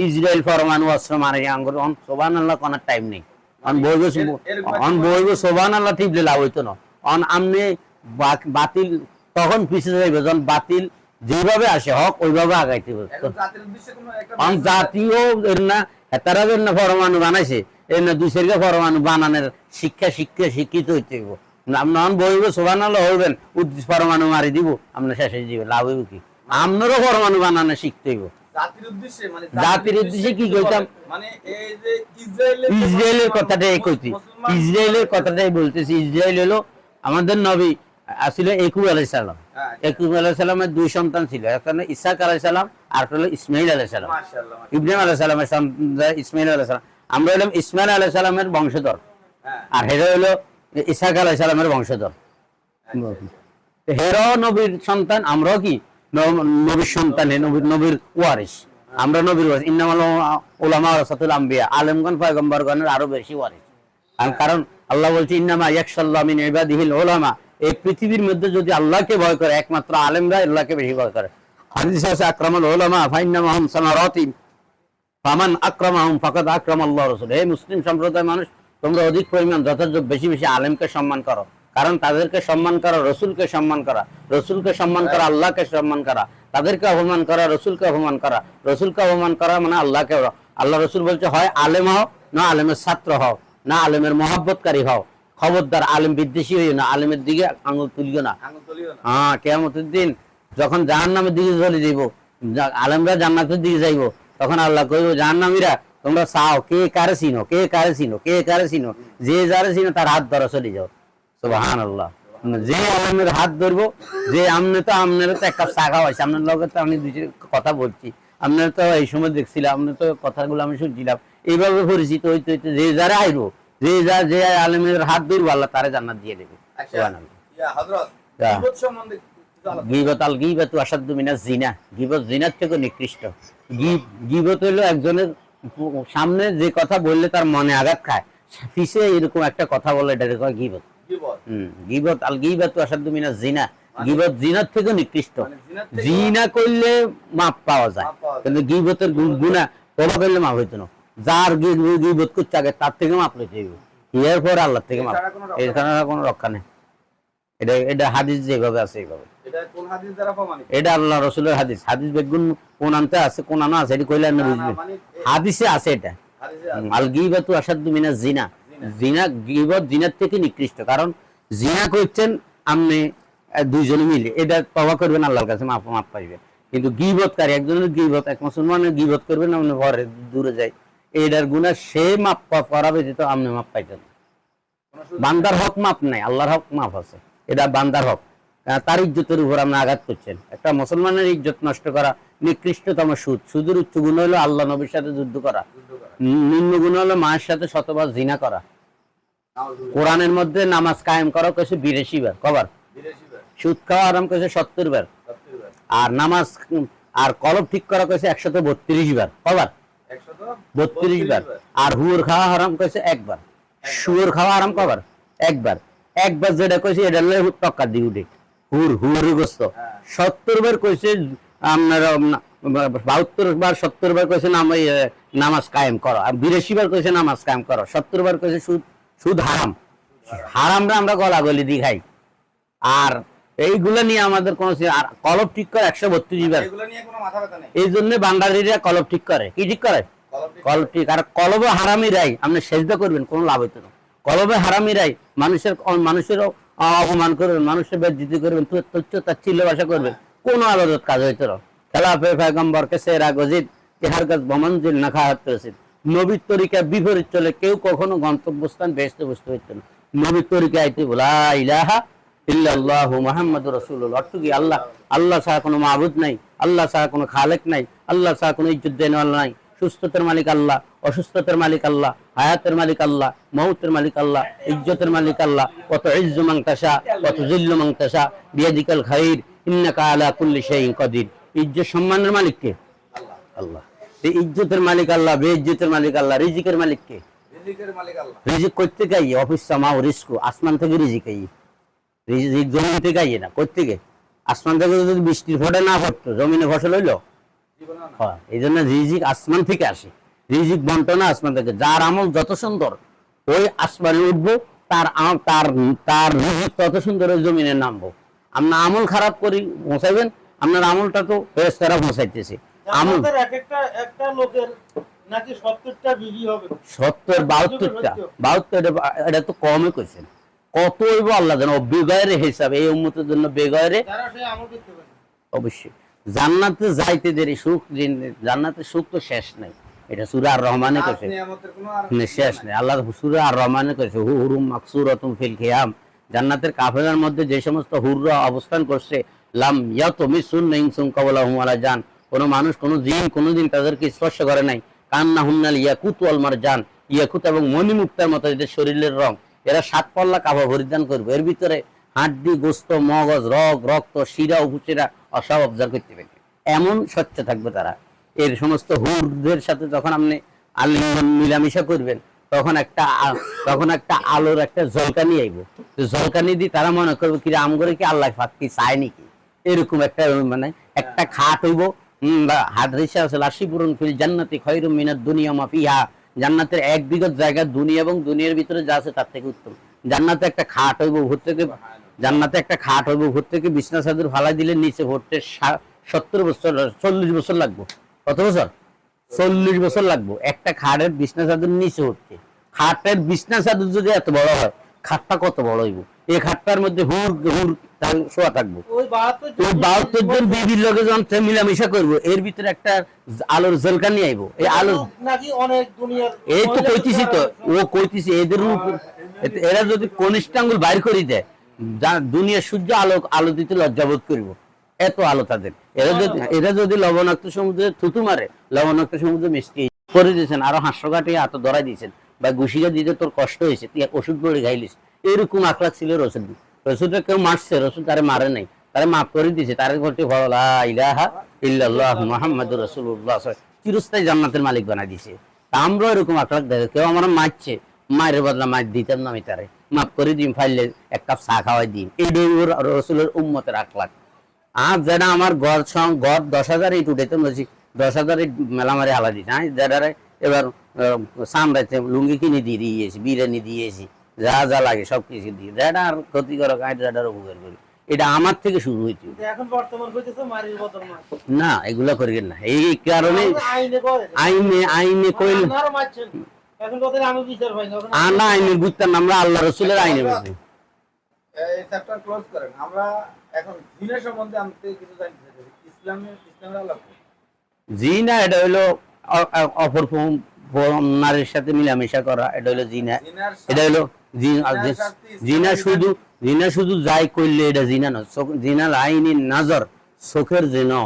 Israel পরমাণু অস্ত্র মারে আঙ্গুর সুবহানাল্লাহ কোনার টাইম নেই অন বইব সুবহানাল্লাহ টিপলে লাভ হইতো না অন আমনে বাতিল তখন পিছিয়ে যাইবে যখন বাতিল যেভাবে আসে হক ওইভাবে আগাইতে হবে অন জাতীয় এর না তারা না পরমাণু বানাইছে এর না দুই সেরকে পরমাণু বানানোর শিক্ষিত হইতে হইব নন বইব সুবহানাল্লাহ হইবেন পরমাণু মারি দিব আমরা শেষে দিবে লাভ হইব কি আমনেরও পরমাণু বানানো শিখতে হইব জাতির উদ্দেশ্যে কি কইতাম মানে এই যে ইসরায়েলের কথাটাই কইছি ইসরায়েলের কথাটাই বলতেছি ইসরায়েল হলো আমাদের নবী আসলে ইয়াকুব আলাইহিস সালাম ইয়াকুব আলাইহিস সালামের দুই সন্তান ছিল একটা হলো ইসহাক আলাইহিস সালাম আর একটা হলো ইসমাঈল আলাইহিস সালাম মাশাআল্লাহ ইব্রাহিম আলাইহিস সালামের সন্তান ইসমাঈল আলাইহিস সালাম আমরা হলাম ইসমাঈল আলাইহিস সালামের বংশধর আর হেরা হলো ইসহাক আলাইহিস সালামের বংশধর হেরা নবীর সন্তান আমরাও কি নবীর সন্তান নবীর ওয়ারিস আমরা নবীর ওয়ারিস ইন্নামাল উলামা ওয়ারাসাতুল আম্বিয়া আলেমগণ পয়গম্বরগণের আরো বেশি ওয়ারিস কারণ আল্লাহ বলছে ইন্নামা ইয়াখশাল্লাহ মিন ইবাদিহিল উলামা এই পৃথিবীর মধ্যে যদি আল্লাহকে ভয় করে একমাত্র আলেমরা আল্লাহকে বেশি ভয় করে হাদিস আছে আকরামুল উলামা ফাইন্নামাহুম সামারাতিম ফামান আকরামাহুম ফাকাদ আকরামাল্লাহ রাসূল হে মুসলিম সম্প্রদায়ের মানুষ তোমরা অধিক পরিমাণ যথাযথ বেশি বেশি আলেমকে সম্মান করো কারণ তাদেরকে সম্মান করা রসুলকে সম্মান করা রসুলকে সম্মান করা আল্লাহকে সম্মান করা তাদেরকে অপমান করা রসুলকে অপমান করা রসুলকে অপমান করা মানে আল্লাহকে আল্লাহ রসুল বলছে হয় আলেম হও না আলেমের ছাত্র হও না আলেমের মহব্বতকারী হও খবরদার আলেম বিদ্বেষী হইও না আলেমের দিকে আঙুল তুলিও না হ্যাঁ কিয়ামতের দিন যখন জাহান্নামের দিকে চলে যাইব আলেমরা জান্নাতের দিকে যাইব তখন আল্লাহ কইব জাহান্নামীরা তোমরা চাও কে কারে চিনো কে কারে চিনো কে কারে চিনো যে যারে চিনো তার হাত ধরা চলে যাও সুবহানাল্লাহ যে আলেমের হাত ধরবো যে আমনে তো আমনের তো এক কাপ চা খাওয়াইছে আপনার লগে তো আমি দুই কথা বলছি আপনার তো এই সময় দেখছিলাম আপনার তো কথাগুলো আমি শুনছিলাম এইভাবে পরিচিত হইতে হইতে যে যারা আইবো যে আলেমের হাত ধরবো আল্লাহ তারে জান্নাত দিয়ে দেবে সুবহানাল্লাহ ইয়া হযরত গীবত সম্বন্ধে গীবত আল গীবতু আশাদ্দু মিনাজ জিনা গীবত জিনার থেকে নিকৃষ্ট গীবত হলো একজনের সামনে যে কথা বললে তার মনে আঘাত খায় পিছে এরকম একটা কথা বলে এটা কয় গীবত গীবত আল গীবতু আশাদ্দু মিনাজ জিনা গীবত জিনার থেকে নিকৃষ্ট জিনা করলে মাপ পাওয়া যায় কিন্তু গীবতের গুনাহ তওবা করলে মাপ হইতো না যার গীবত করতে আগে তার থেকে মাপ লইতে হইবে এরপর আল্লাহ থেকে মাপ এছাড়া কোনো রক্ষা নেই এটা হাদিস যেভাবে আছে এইভাবে এটা কোন হাদিস দ্বারা প্রমাণিত এটা আল্লাহ রাসূলের হাদিস হাদিস বেগুন কোন আনতে আছে কোন আনা আছে এটা কইলে না বুঝবেন হাদিসে আছে এটা আল গীবতু আশাদ্দু মিনাজ জিনা জিনা গীবত জিনার থেকে নিকৃষ্ট কারণ জিনা করছেন আপনি দুইজনে মিলে এটা তওবা করবেন আল্লাহর কাছে মাপ পাইবেন কিন্তু গীবতকারী একজনের গীবত এক মুসলমানের গীবত করবেন আপনি ঘরে দূরে যাই এটার গুনাহ সে মাপ করাবে যেটা আপনি মাপ পাইতেন বান্দার হক মাপ নাই আল্লাহর হক মাপ আছে এটা বান্দার হক তার ইজ্জতের উপর আপনি আঘাত করছেন একটা মুসলমানের ইজ্জত নষ্ট করা নিকৃষ্টতম সুদের উচ্চ গুণ হলো আল্লাহ নবীর সাথে যুদ্ধ করা নিম্ন গুণ হলো মায়ের সাথে শতবার জিনা করা কোরআনের মধ্যে নামাজ কায়েম করা কইছে 82 বার কবার সুদ খাওয়া আরাম কইছে 70 বার আর নামাজ আর কলব ঠিক করা কইছে 132 বার কবার 132 বার আর হুর খাওয়া হারাম কইছে একবার শুয়োর খাওয়া হারাম কবার একবার যেটা কইছে এটা লয় টক্কা দি উঠে হুরের গোস্ত 70 বার কইছে আপনার 72 বার 70 বার কইছে নামাজ কায়েম করো আর 82 বার কইছে নামাজ কায়েম করো 70 বার কইছে সুদ হারামরা আমরা গলাগলি দি খাই আর এইগুলা নিয়ে আমাদের কোন আর কলব ঠিক করে 132 বার এগুলা নিয়ে কোনো মাথা ব্যথা নেই এইজন্য বান্দারিরা কলব ঠিক করে কি ঠিক করে কলব ঠিক আর কলবে হারামিরাই আপনি সেজদা করবেন কোনো লাভ হইতো না কলবে হারামিরাই মানুষের অপমান করবেন মানুষের বেজ্জতি করবেন তুচ্ছ তাচ্ছিল্য ভাষা করবেন কোন আবাদত কাজ হইতো না খেলাফে পয়গম্বরকে সেরা গজিদ ইহার কাজ বমনজিল না খাওয়াত রসিদ নবীর তরিকা বিপরীত চলে কেউ কখনো গন্তব্যস্থান বেহেশতে বসতে হইতো না নবীর তরিকা আইতে লা ইলাহা ইল্লাল্লাহু মুহাম্মাদুর রাসূলুল্লাহ অর্থ কি আল্লাহ ছাড়া কোনো মাবুদ নাই আল্লাহ ছাড়া কোনো খালেক নাই আল্লাহ ছাড়া কোনো ইজ্জত দেনওয়ালা নাই সুস্থতার মালিক আল্লাহ অসুস্থতার মালিক আল্লাহ হায়াতের মালিক আল্লাহ মউতের মালিক আল্লাহ ইজ্জতের মালিক আল্লাহ কত ইজ্জু মান তাশা কত জিল্লু মান তাশা বিয়াদিকাল খাইর ইন্নাকা আলা কুল্লি শাইইন কাদির ইজ্জত সম্মানের মালিক কে আল্লাহ এই ইজ্জতের মালিক আল্লাহ বেইজ্জতের মালিক আল্লাহ রিজিকের মালিক কে রিজিকের মালিক আল্লাহ রিজিক করতে গাই অফিস সামাও রিজকু আসমান থেকে রিজিক আই রিজিক জমিন থেকে আই না করতে গে আসমান থেকে যদি বৃষ্টির ফোঁটা না পড়তো জমিনে ফসল হইলো হয়। এই জন্য রিজিক আসমান থেকে আসে, রিজিক বন্টন আসমান থেকে। যার আমল যত সুন্দর ওই আসমানে উঠবো, তার তার রিজিক তত সুন্দর ওই জমিনে নামবো। আমরা আমল খারাপ করি পৌঁছাইবেন, আপনার আমলটা তো ফেরেশতারা পৌঁছাইতেছে। আমল একটা লোকের নাকি 70টা বিবি হবে, 70 72টা 72, এটা তো কমই কইছেন। কত হইব আল্লাহ জানে। বেগয়ের হিসাবে এই উম্মতের জন্য বেগয়েরে যারা সেই আমল করতে পারে অবশ্যই জান্নাতে যাইতে দেরি। সুখ, জান্নাতের সুখ তো শেষ নাই। এটা সূরা আর রহমানে কইছে, শেষ নেই। আল্লাহ সূরা আর রহমানে কইছে হুরুম মাকসুরাতুম ফিল খিয়াম। জান্নাতের কাফেলার মধ্যে যে সমস্ত হুররা অবস্থান করছে, লাম ইয়াতমিসুন ইনসুন ক্বাবলাহুম ওয়ালা জান, কোন মানুষ কোন জিন কোনদিন তাদেরকে স্পর্শ করে নাই। কান্না হুন্নাল ইয়াকুত ওয়াল মারজান, ইয়াকুত এবং মণিমুক্তার মতো এদের শরীরের রং। এরা 7 পাল্লা কাপড় পরিধান করবে, এর ভিতরে হাড্ডি গোস্ত মগজ রক্ত শিরা উপশিরা সব অবজার্ভ করতে পারবে, এমন স্বচ্ছ থাকবে তারা। এর সমস্ত হুরদের সাথে যখন আপনি আলিঙ্গন মিলামিশা করবেন, তখন একটা আলোর একটা ঝলকানি আইব। ঝলকানি দিয়ে তারা মনে করবে কি আমগরে কি আল্লাহ পাক কি চায় নাকি, এরকম একটা মানে একটা খাট হইব। হাদিসে আছে লাশিবুরুন ফিল জান্নাতি খায়রুম মিনাদ দুনিয়া মা ফিহা, জান্নাতের 1 বিঘত জায়গা দুনিয়া এবং দুনিয়ার ভিতরে যা আছে তার থেকে উত্তম। জান্নাতে একটা খাট হইব, ভোর থেকে ভোর থেকে বিছনা চাদর ফালাই দিলে নিচে ভরতে 70 বছর 40 বছর লাগবে। কত বছর? 40 বছর লাগবে একটা খাটের বিছনা চাদর নিচে উঠতে। খাটের বিছনা চাদর যদি এত বড় হয়, খাটটা কত বড় হইব? এই খাটটার মধ্যে হুর শোয়া থাকবো। ওই 72 জন বিবির লগে যখন মিলামিশা করবো, এর ভিতরে একটা আলোর ঝলকানি আইব। এই আলো নাকি অনেক দুনিয়ার, এই তো কইতেছি তো, ও কইতেছি এদের এরা যদি কনিষ্ঠ আঙ্গুল বাইর করে দেয়, দুনিয়ার সূর্য আলো দিতে লজ্জাবোধ করবো, এত আলো তাদের। এরা যদি লবণাক্ত সমুদ্রে থুতু মারে, লবণাক্ত সমুদ্র মিষ্টি করে দিয়েছেন, আরো 500 কাটিয়ে হাত ধরাই দিয়েছেন, বা ঘুষিটা দিতে তোর কষ্ট হয়েছে, তুই ওষুধ বড়ি খাইলিস। এরকম আখলাক ছিল রসুল। রসুলটা কেউ মারছে, রসুল তারে মারে নাই, তারে মাফ করে দিয়েছে। তারে বলতে লা ইলাহা ইল্লাল্লাহু মুহাম্মাদুর রাসূলুল্লাহ, চিরস্থায়ী জান্নাতের মালিক বানাই দিয়েছে। আমরা এরকম আখলাক দেখে, কেউ আমার মারছে, মায়ের বদলা মার দিতাম না, আমি তারে মাফ করে দিম, ফাইলে 1 কাপ চা খাওয়াই দিম। এইটাই রসুলের উম্মতের আখলাক। আর যারা আমার ঘর 10,000 ইট উঠাইতাম, বলছি 10,000 ইট মেলা মারে হালা দিতে। হ্যাঁ, যারা এবার সামরাইতে লুঙ্গি কিনে দিয়ে দিয়েছি, বিরিয়ানি দিয়েছি, যা যা লাগে সব কিছু দিয়ে, যেটা আর ক্ষতিকারক যেটার উপকার করি, এটা আমার থেকে শুরু হয়েছে। এখন বর্তমান কইতেছে মারির বদল মার না, এগুলা করিয়েন না। এই কারণে আইনে কইল এখন কত আমি বিচার পাই না, আনা আইনে বুঝতাম আমরা আল্লাহ রাসূলের আইনে বুঝি। এই চ্যাপ্টার ক্লোজ করেন। আমরা এখন জিনের সম্বন্ধে আমি কিছু জানতে চাই। ইসলামের আলাপ জিনা এটা হলো অপর নারীর সাথে মিলামেশা করা, এটা হলো জিনা। এটা হলো জিনা শুধু যাই করলে এটা জিনা না। জিনা আইনি নজর, চোখের জিনা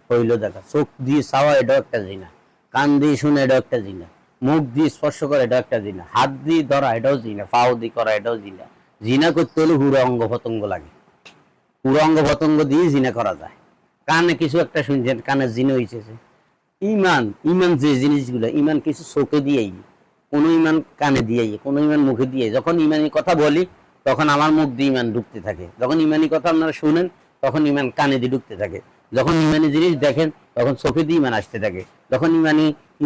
হইল দেখা, চোখ দিয়ে চাওয়া এটাও একটা জিনা, কান দিয়ে শুনে এটাও একটা জিনা, মুখ দিয়ে স্পর্শ করা এটাও একটা জিনা, হাত দিয়ে ধরা এটাও জিনা, পাও দিয়ে করা এটাও জিনা। জিনা করতে হলে পুরো অঙ্গ প্রত্যঙ্গ লাগে, পুরো অঙ্গ প্রত্যঙ্গ দিয়ে জিনা করা যায়। কানে কিছু একটা শুনছেন, কানে জিনা হয়েছে। ইমান যে জিনিসগুলো, ইমান কিছু চোখে দিয়েই, কোন ইমান কানে দিয়েই, কোন ইমান মুখে দিয়ে। যখন ইমানি কথা বলি তখন আমার মুখ দিয়ে ইমান ঢুকতে থাকে, যখন ইমানি কথা আপনারা শুনেন তখন ইমান কানে দিয়ে ঢুকতে থাকে, যখন ইমানি জিনিস দেখেন তখন চোখে দিয়ে ইমান আসতে থাকে, যখন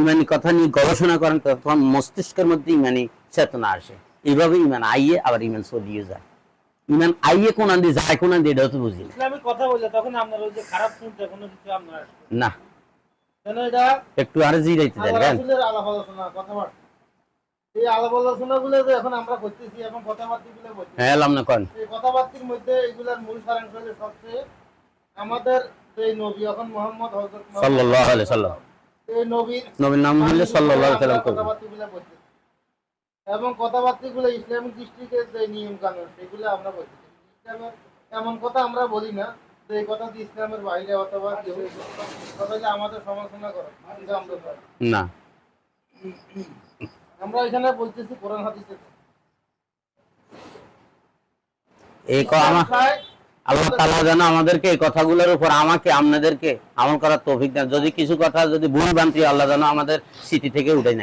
ইমানি কথা নিয়ে গবেষণা করেন তখন মস্তিষ্কের মধ্যে ইমানি চেতনা আসে। এইভাবে ইমান আইয়ে আবার ইমান চলিয়ে যায়। ইমান আইয়ে কোন দিয়ে যায়, কোন দিয়ে এটাও তো বুঝি না। ইসলামিক কথা বললে তখন আপনার ওই যে খারাপ শুনতে কোনো কিছু আপনার না, কেন এটা একটু আরে জিরাইতে দেন। রাসূলের আলাপ আলোচনা কথাবার্তা, এই আলাপ আলোচনাগুলো যে এখন আমরা করতেছি, এখন কথাবার্তাগুলো বলছি, হ্যাঁ না কোন এই কথাবার্তার মধ্যে এগুলার মূল সারাংশ হলো সবচেয়ে আমাদের এই নবী এখন মুহাম্মদ হযরত সাল্লাল্লাহু আলাইহি সাল্লাম, এই নবীর নাম হলো সাল্লাল্লাহু আলাইহি সাল্লাম। কথাবার্তাগুলো বলছি এবং কথাবার্তাগুলো ইসলামিক দৃষ্টিতে যে নিয়ম কানুন সেগুলো আমরা বলছি। ইসলামের এমন কথা আমরা বলি না যে এই কথা দিয়ে ইসলামের বাইরে অথবা কেউ তাহলে আমাদের সমালোচনা করে না। আমরা এখানে বলতেছি কোরআন হাদিসের এই আল্লাহ তাআলা যেন আমাদেরকে এই কথাগুলোর উপর আমাকে আপনাদেরকে আমল করার তৌফিক দেন। যদি কিছু কথা যদি ভুল ভ্রান্তি, আল্লাহ যেন আমাদের স্মৃতি থেকে উঠাই না।